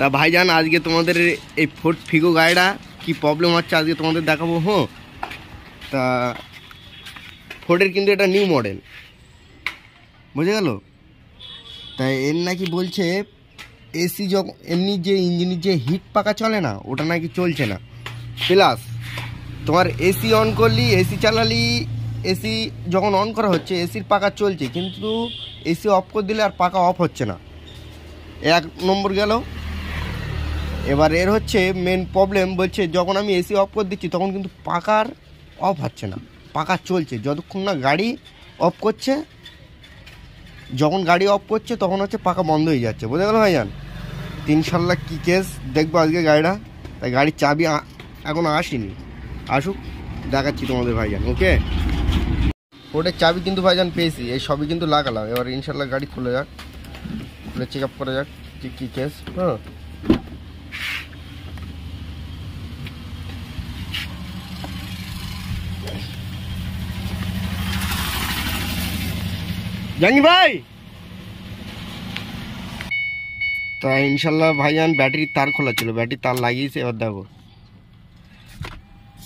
তা ভাইজান আজকে তোমাদের এই ফোর্ড ফিগো গাড়িটা কি প্রবলেম হচ্ছে আজকে তোমাদের দেখাবো। হ্যাঁ, তা ফোর্ডের কিন্তু এটা নিউ মডেল, বুঝে গেল। তাই এর নাকি বলছে এসি যখন এমনি যে ইঞ্জিনের যে হিট পাখা চলে না, ওটা নাকি চলছে না। প্লাস তোমার এসি অন করলি, এসি চালালি, এসি যখন অন করা হচ্ছে এসির পাখা চলছে, কিন্তু এসি অফ করে দিলে আর পাখা অফ হচ্ছে না। এক নম্বর গেল। এবার এর হচ্ছে মেন প্রবলেম, বলছে যখন আমি এসি অফ করে দিচ্ছি তখন কিন্তু পাখার অফ হচ্ছে না, পাখা চলছে যতক্ষণ না গাড়ি অফ করছে। যখন গাড়ি অফ করছে তখন হচ্ছে পাখা বন্ধ হয়ে যাচ্ছে, বুঝে গেল ভাইজান। 3 সাল্লা কী কেস দেখবো আজকে গাড়িটা। তাই গাড়ির চাবি এখন আসেনি, আসুক দেখাচ্ছি তোমাদের ভাইজান। ওকে, ওটার চাবি কিন্তু ভাইজান পেয়েছি, এই সবই কিন্তু লাগালাম। এবার ইনশাল্লাহ গাড়ি খুলে যাক, খুলে চেক আপ করা যাক যে কী কেস। হ্যাঁ, জাহাঙ্গীর ভাই। তা ইনশাল্লাহ ভাইজান ব্যাটারির তার খোলা ছিল, ব্যাটারির তার লাগিয়েছে। এবার দেখো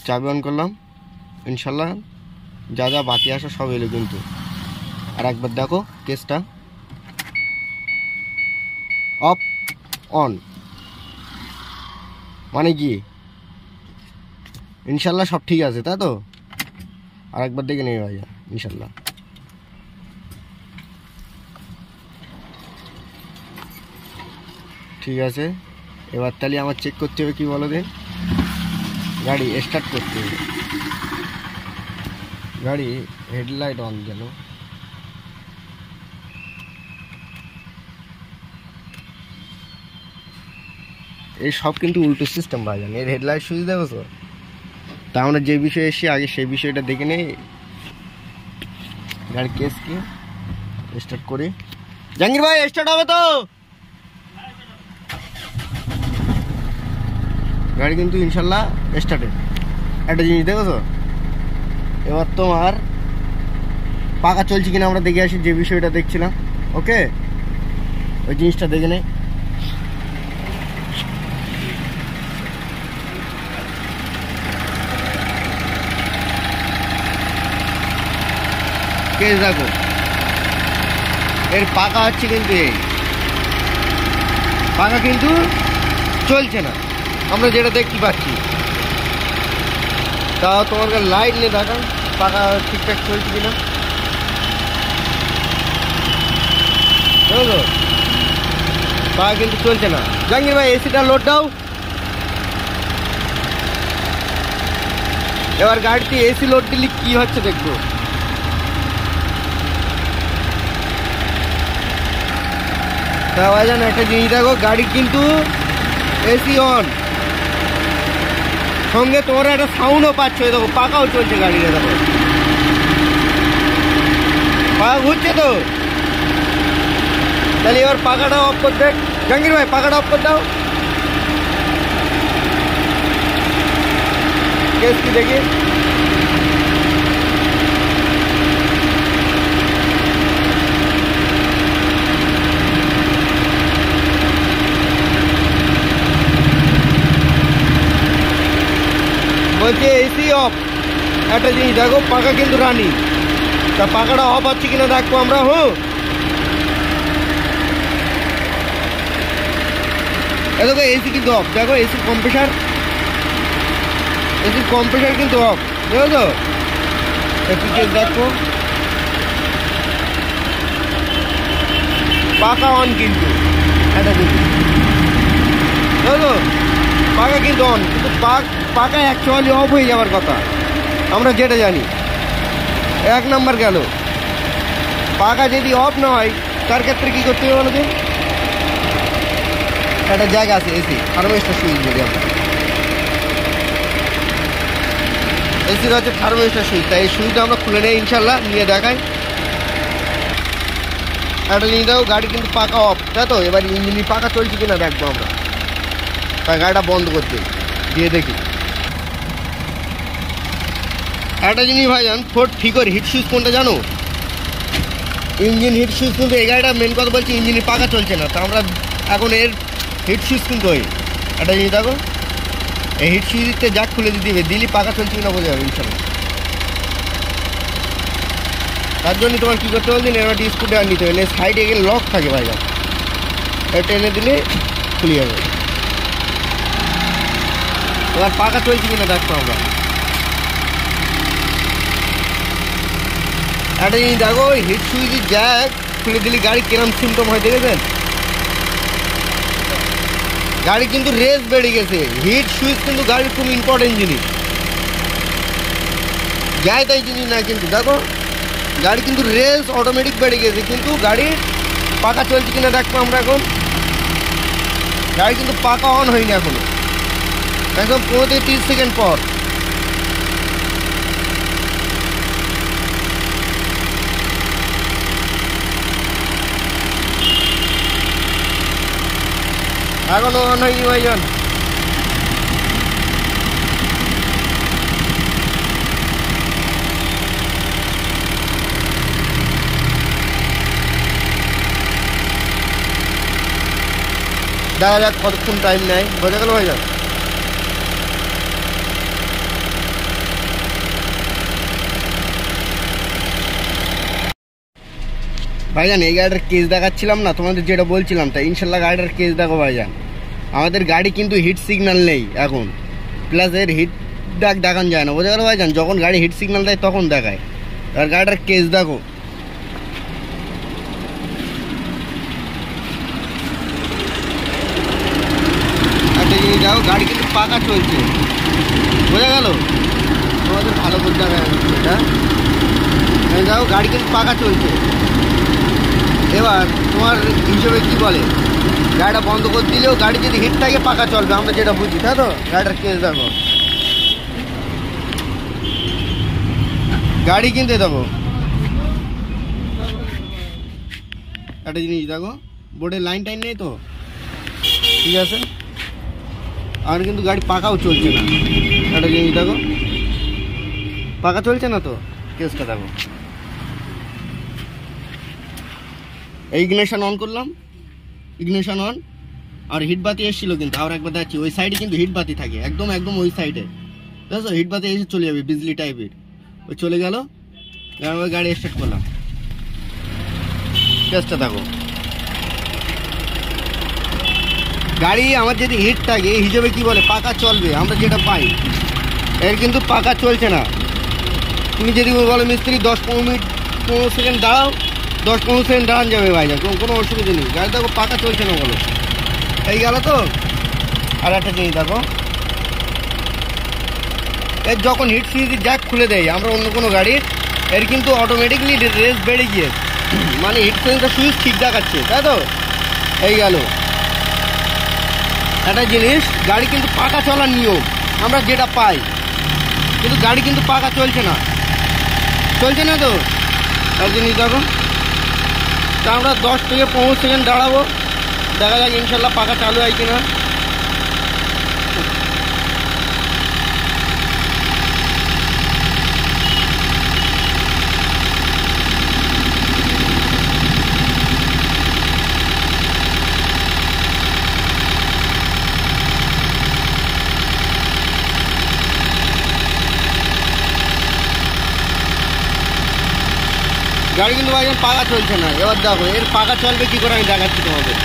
চাবি অন করলাম, ইনশাল্লাহ যা যা বাকি আসা সব এলো কিন্তু। আর একবার দেখো কেসটা, অফ অন মানে কি ইনশাল্লাহ সব ঠিক আছে, তাই তো। আর একবার দেখে নেই ভাইজান ইনশাল্লাহ। ঠিক আছে, এবার তাহলে আমার চেক করতে হবে, কি বলো দিন। গাড়ি স্টার্ট করতে হবে, গাড়ি হেডলাইট অন গেল। এই সব কিন্তু উল্টো সিস্টেম ভাইজান, এর হেডলাইট সুইচ দেবো তো। তা আমরা যে বিষয়ে এসেছি আগে সেই বিষয়টা দেখে নেই। গাড়ির কেস কি, স্টার্ট করি। জাহাঙ্গীর ভাই স্টার্ট হবে তো? গাড়ি কিন্তু ইনশাল্লাহ স্টার্টেড। একটা জিনিস দেখো তো, এবার তোমার পাখা চলছে কিনা আমরা দেখে আসি, যে বিষয়টা দেখছিলাম। ওকে, ওই জিনিসটা দেখে নেই। কেস দেখো, এর পাখা হচ্ছে কিন্তু এই পাখা কিন্তু চলছে না, আমরা যেটা দেখতে পাচ্ছি। তা তোমার লাইট নিয়ে দেখান পাখা ঠিকঠাক চলছে কিনা। বুঝলো, পাখা কিন্তু চলছে না। জাহাঙ্গীর ভাই এসিটা লোড দাও। এবার গাড়িতে এসি লোড দিলে কি হচ্ছে দেখবো। তা ভাইজান একটা জিনিস দেখো, গাড়ি কিন্তু এসি অন, সঙ্গে তোমরা একটা সাউন্ডও পাচ্ছ। দেখো পাখাও চলছে গাড়িতে, দেখো পাখা ঘুরছে তো। তাহলে এবার পাখাটা অফ করতে, জাহাঙ্গীর ভাই পাখাটা অফ করে দাও। কেস কি দেখি। বলছে এসি অফ। একটা জিনিস দেখো, পাখা কিন্তু রানিং। তা পাখাটা অফ হচ্ছে কিনা দেখবো আমরা। দেখো এসি কিন্তু অফ, দেখো এসির কম্প্রেসার, এসির কম্প্রেসার কিন্তু অফ, দেখো তো। একটু কেস দেখো, পাখা অন কিন্তু। একটা জিনিস দেখো, পাখা কিন্তু অন, কিন্তু পাখা অ্যাকচুয়ালি অফ হয়ে যাওয়ার কথা, আমরা যেটা জানি। 1 নাম্বার গেল, পাখা যদি অফ না হয় তার ক্ষেত্রে কী করতে হবে বলো তো। একটা জায়গা আছে এসি থার্মোস্টার সুইচ বলি আমরা, এসির হচ্ছে থার্মোস্টার সুইচ। তাই এই সুইচটা আমরা খুলে নেই ইনশাল্লাহ, নিয়ে দেখাই। একটা নিয়ে দাও, গাড়ি কিন্তু পাখা অফ, তাই তো। এবার ইঞ্জিনের পাখা চলছে কিনা দেখবো আমরা। তাই গাড়িটা বন্ধ করতে দিয়ে দেখি। একটা জিনিস ভাইজান, ফোর্ড ফিগোর হিট সুইচ কোনটা জানো? Engine hit switch. কিন্তু এই গাড়িটা মেন কথা বলছি, ইঞ্জিনের পাখা চলছে না। তা আমরা এখন এর হিট সুইচ কিন্তু ওই একটা জিনিস দেখো, এই হিট সুইচতে জ্যাক খুলে দিতে হবে, দিলি পাকা চলছে কিনা বোঝা যাবে ইনশাল্লাহ। তার জন্য তোমার কী করতে বলছি, এবার স্ক্রু ড্রাইভার নিতে হবে, সাইডে গেলে লক থাকে ভাই, টেনে দিলে খুলে যাবে। এবার পাকা চলছে কিনা দেখবো আমরা। একটা জিনিস দেখো, হিট সুইচের জ্যাক খুলে দিলে গাড়ি কিরম সিমটম হয় দেখেছেন? গাড়ি কিন্তু রেস বেড়ে গেছে। হিট সুইচ কিন্তু গাড়ির খুব ইম্পর্টেন্ট জিনিস, যায় তাই জিনিস না কিন্তু দেখো, গাড়ি কিন্তু রেস অটোমেটিক বেড়ে গেছে, কিন্তু গাড়ির পাকা চলছে কিনা দেখবো আমরা এখন। গাড়ি কিন্তু পাকা অন হয়নি এখনো, একদম 15 থেকে 30 সেকেন্ড পর। এখনো অন হয়নি ভাইজান। দেখা যাক কতক্ষণ টাইম নেয়, বোঝা গেল ভাইজান। ভাইজান এই গাড়িটার কেস দেখাচ্ছিলাম না তোমাদের, যেটা বলছিলাম, তাই ইনশাল্লাহ গাড়িটার কেস দেখো ভাইজান। আমাদের গাড়ি কিন্তু হিট সিগন্যাল নেই এখন, প্লাস এর হিট ডাক দেখান যায় না, বোঝা গেল ভাইজান। যখন গাড়ি হিট সিগন্যাল দেয় তখন দেখায়। আর গাড়িটার কেস দেখো, একটা জিনিস দেখো, গাড়ি কিন্তু পাকা চলছে, বোঝা গেল তোমাদের ভালো করে দেখা যাচ্ছে এটা। দেখো গাড়ি কিন্তু পাকা চলছে। এবার তোমার হিসেবে কি বলে, গাড়িটা বন্ধ করে দিলেও গাড়ি যদি হিট থাকে পাকা চলবে, আমরা যেটা বুঝি, তাই তো? গাড়িটার কেস দেখো, গাড়ি কিনতে দেবো। একটা জিনিস দেখো, বোর্ডের লাইন টাইন নেই তো, ঠিক আছে। আর কিন্তু গাড়ি পাকাও চলছে না, একটা জিনিস দেখো, পাকা চলছে না তো, কেসটা দেখো। এই ইগনিশন অন করলাম, ইগনিশন অন, আর হিট বাতি এসেছিলো কিন্তু, আর একবার দেখাচ্ছি, ওই সাইডে কিন্তু হিট বাতি থাকে, একদম একদম ওই সাইডে, বুঝছো? হিট বাতি এসে চলে যাবে বিজলি টাইপের, ওই চলে গেল। গাড়ি স্টার্ট করলাম, কেসটা দেখো। গাড়ি আমার যদি হিট থাকে এই হিসেবে কি বলে পাকা চলবে, আমরা যেটা পাই। এর কিন্তু পাকা চলছে না। তুমি যদি বলো মিস্ত্রি 10-15 মিনিট 15 সেকেন্ড দাঁড়াও, 10-15 সেকেন্ড দাঁড়ান যাবে ভাইজান, কোনো অসুবিধা নেই। গাড়ি দেখো পাকা চলছে না, বলো এই গেল তো। আর একটা জিনিস দেখো, এর যখন হিট সুইচের জ্যাক খুলে দেয় আমরা অন্য কোনো গাড়ির, এর কিন্তু অটোমেটিকলি রেস বেড়ে গিয়ে, মানে হিট সুইচ ঠিক দেখাচ্ছে, তাই তো? এই গেল একটা জিনিস, গাড়ি কিন্তু পাকা চলার নিয়ম আমরা যেটা পাই, কিন্তু গাড়ি কিন্তু পাকা চলছে না, চলছে না তো। এক জিনিস দেখো, তা আমরা 10 থেকে 15 সেকেন্ড দাঁড়াবো, দেখা যাক ইনশাল্লাহ পাকা চালু হয় কিনা। গাড়ি কিন্তু ভাইজান পাকা চলছে না। এবার দেখো এর পাকা চলবে কি করে আমি দেখাচ্ছি তোমাদের।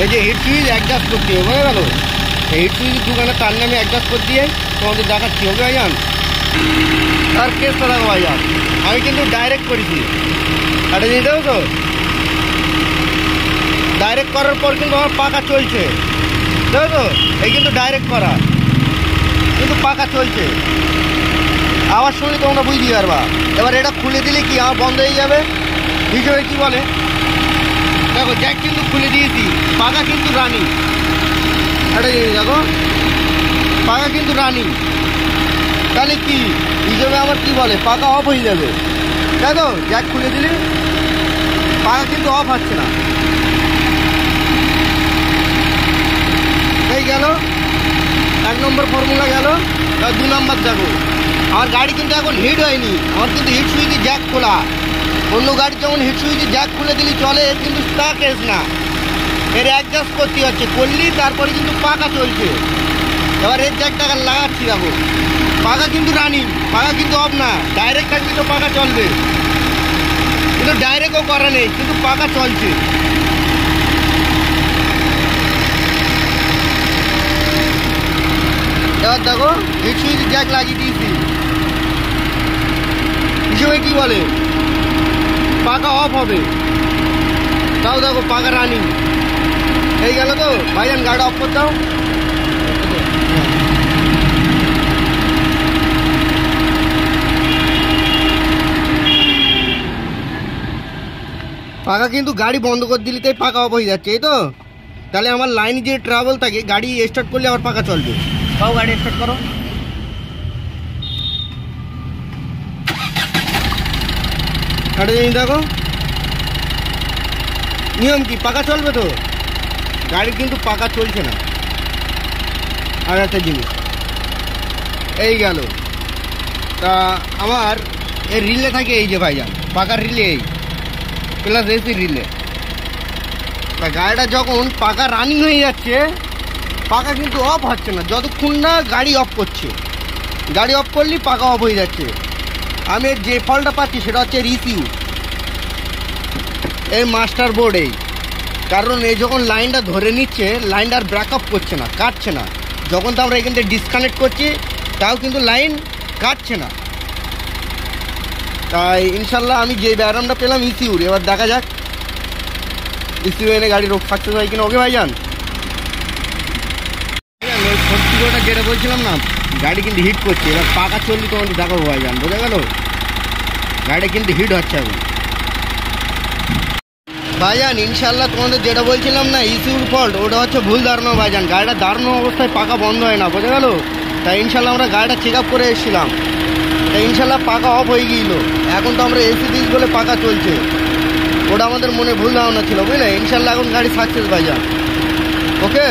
এই যে হিট সুইচ অ্যাডজাস্ট করতে হবে, বোঝা গেল? এই হিট সুইচ দোকানে তার নামে অ্যাডজাস্ট করে দিয়ে তোমাদের দেখাচ্ছি, হবে ভাইজান? আর কেসটা দেখো ভাইজান, আমি কিন্তু ডাইরেক্ট করেছি, একটা জিনিস দেখো তো, ডাইরেক্ট করার পর কিন্তু আমার পাকা চলছে, দেখো তো? এই কিন্তু ডাইরেক্ট করা, কিন্তু পাকা চলছে। আওয়াজ শুনলে তোমরা বুঝতে পারবা। এবার এটা খুলে দিলে কি আমার বন্ধ হয়ে যাবে, হিসেবে কি বলে দেখো, জ্যাক কিন্তু খুলে দিয়েছি, পাকা কিন্তু রানিং। একটা জিনিস দেখো, পাকা কিন্তু রানিং, তাহলে কি হিসেবে আমার কি বলে পাকা অফ হয়ে যাবে, তাই তো? জ্যাক খুলে দিলে পাকা কিন্তু অফ হচ্ছে না। এই গেল 1 নম্বর ফর্মুলা গেল। আর 2 নম্বর দেখো, আমার গাড়ি কিন্তু এখন হিট হয়নি, আমার কিন্তু হিট সুইচের জ্যাক খোলা। অন্য গাড়ি যেমন হিট সুইচের জ্যাক খুলে দিলে চলে, কিন্তু তা কেস না, এর অ্যাডজাস্ট করতে হচ্ছে, করলি তারপরে কিন্তু পাকা চলছে। এবার এর জ্যাকটা লাগাচ্ছি, দেখো পাকা কিন্তু রানিং, পাকা কিন্তু অফ না। ডাইরেক্ট থাকলে তো পাকা চলবে, কিন্তু ডাইরেক্টও করা নেই, কিন্তু পাকা চলছে। এবার দেখো হিট সুইচ জ্যাক লাগিয়ে দিয়েছি, হিসেবে কি বলে পাকা অফ হবে, তাও দেখো পাকা রানিং এই গেল। তো ভাইজান গাড়িটা অফ করতে দাও। পাকা কিন্তু গাড়ি বন্ধ করে দিলে তাই পাকা অফ হয়ে যাচ্ছে, এই তো। তাহলে আমার লাইন যে ট্রাভেল থাকে, গাড়ি স্টার্ট করলে আবার পাকা চলবে। তাও গাড়ি স্টার্ট করো। গাড়ি দেখো নিয়ম কি, পাকা চলবে তো। গাড়ি কিন্তু পাকা চলছে না। আর একটা জিনিস এই গেল, তা আমার এর রিলে থাকে এই যে ভাইজান, পাকার রিলে এই প্লাস এসি রিলে। তা গাড়িটা যখন পাকা রানিং হয়ে যাচ্ছে, পাকা কিন্তু অফ হচ্ছে না যতক্ষণ না গাড়ি অফ করছে। গাড়ি অফ করলেই পাকা অফ হয়ে যাচ্ছে। আমি যে ফলটা পাচ্ছি সেটা হচ্ছে রিসিউ এই মাস্টার বোর্ড এই, কারণ এই যখন লাইনটা ধরে নিচ্ছে, লাইনটা আর ব্রেকআপ করছে না, কাটছে না। যখন তো আমরা এখান থেকে ডিসকানেক্ট করছি, তাও কিন্তু লাইন কাটছে না। তাই ইনশাল্লাহ আমি যে ব্যারামটা পেলাম ইসিউর, এবার দেখা যাক ইসিউ এনে গাড়ি রোগ সাকসেস হয় কিনা। ওকে ভাইজান, ওই ফোর্টিটা যেটা বলছিলাম না, গাড়ি কিন্তু হিট করছে। এবার পাকা চললে তোমাদের দেখাবো ভাইজান, বোঝা গেল। গাড়ি কিন্তু হিট হচ্ছে এখন ভাইজান। ইনশাল্লাহ তোমাদের যেটা বলছিলাম না ইসিউর ফল্ট, ওটা হচ্ছে ভুল ধারণা ভাইজান। গাড়িটা দাঁড়ানো অবস্থায় পাকা বন্ধ হয় না, বোঝা গেল। তাই ইনশাল্লাহ আমরা গাড়িটা চেক আপ করে এসেছিলাম, তাই ইনশাল্লাহ পাকা অফ হয়ে গিয়েছিল। এখন তো আমরা এসি দিস বলে পাকা চলছে, ওটা আমাদের মনে ভুল ধারণা ছিল, বুঝলে। ইনশাল্লাহ এখন গাড়ি সাকসেস ভাইজান। ওকে।